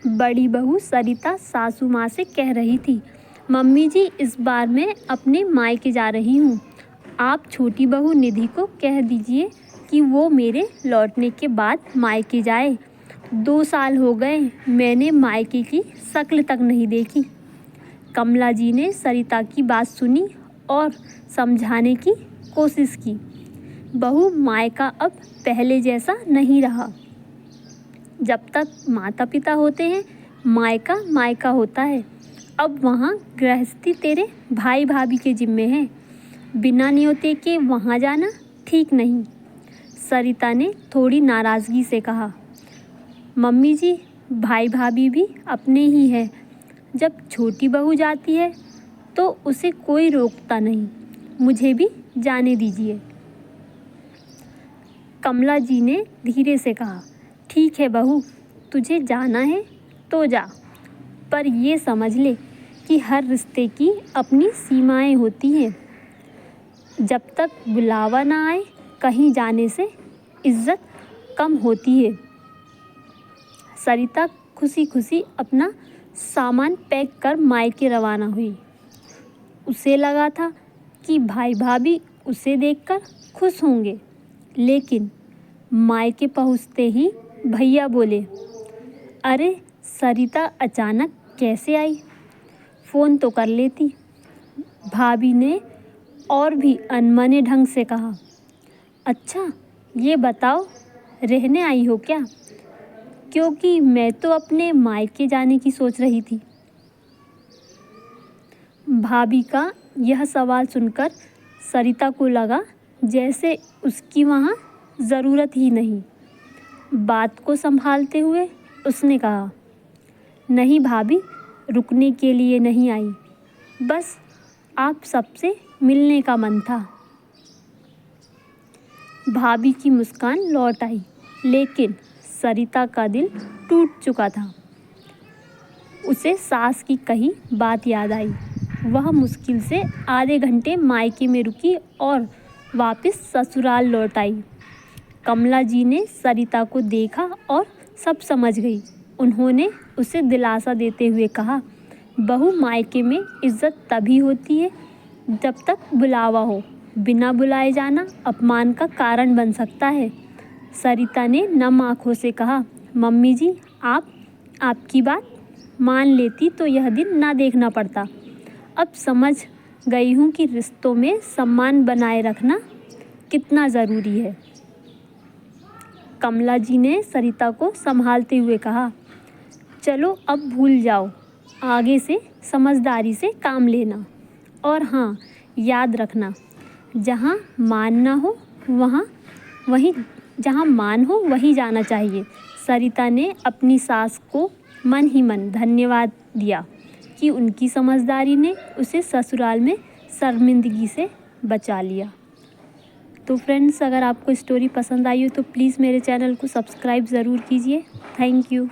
बड़ी बहू सरिता सासू माँ से कह रही थी, मम्मी जी इस बार मैं अपने मायके जा रही हूँ। आप छोटी बहू निधि को कह दीजिए कि वो मेरे लौटने के बाद मायके जाए। 2 साल हो गए, मैंने मायके की शक्ल तक नहीं देखी। कमला जी ने सरिता की बात सुनी और समझाने की कोशिश की। बहू, मायका अब पहले जैसा नहीं रहा। जब तक माता पिता होते हैं मायका मायका होता है। अब वहाँ गृहस्थी तेरे भाई भाभी के जिम्मे है। बिना न्योते के वहाँ जाना ठीक नहीं। सरिता ने थोड़ी नाराज़गी से कहा, मम्मी जी भाई भाभी भी अपने ही हैं। जब छोटी बहू जाती है तो उसे कोई रोकता नहीं। मुझे भी जाने दीजिए। कमला जी ने धीरे से कहा, ठीक है बहू, तुझे जाना है तो जा, पर ये समझ ले कि हर रिश्ते की अपनी सीमाएं होती हैं। जब तक बुलावा ना आए कहीं जाने से इज्जत कम होती है। सरिता खुशी खुशी अपना सामान पैक कर मायके रवाना हुई। उसे लगा था कि भाई भाभी उसे देखकर खुश होंगे, लेकिन मायके पहुंचते ही भैया बोले, अरे सरिता अचानक कैसे आई? फ़ोन तो कर लेती। भाभी ने और भी अनमने ढंग से कहा, अच्छा ये बताओ रहने आई हो क्या? क्योंकि मैं तो अपने मायके जाने की सोच रही थी। भाभी का यह सवाल सुनकर सरिता को लगा जैसे उसकी वहाँ ज़रूरत ही नहीं। बात को संभालते हुए उसने कहा, नहीं भाभी, रुकने के लिए नहीं आई, बस आप सबसे मिलने का मन था। भाभी की मुस्कान लौट आई, लेकिन सरिता का दिल टूट चुका था। उसे सास की कही बात याद आई। वह मुश्किल से आधे घंटे मायके में रुकी और वापस ससुराल लौट आई। कमला जी ने सरिता को देखा और सब समझ गई। उन्होंने उसे दिलासा देते हुए कहा, बहू, मायके में इज्जत तभी होती है जब तक बुलावा हो। बिना बुलाए जाना अपमान का कारण बन सकता है। सरिता ने नम आंखों से कहा, मम्मी जी आपकी बात मान लेती तो यह दिन ना देखना पड़ता। अब समझ गई हूँ कि रिश्तों में सम्मान बनाए रखना कितना ज़रूरी है। कमला जी ने सरिता को संभालते हुए कहा, चलो अब भूल जाओ, आगे से समझदारी से काम लेना। और हाँ, याद रखना, जहाँ मान हो वहीं जाना चाहिए। सरिता ने अपनी सास को मन ही मन धन्यवाद दिया कि उनकी समझदारी ने उसे ससुराल में शर्मिंदगी से बचा लिया। तो फ्रेंड्स, अगर आपको स्टोरी पसंद आई हो तो प्लीज़ मेरे चैनल को सब्सक्राइब ज़रूर कीजिए। Thank you.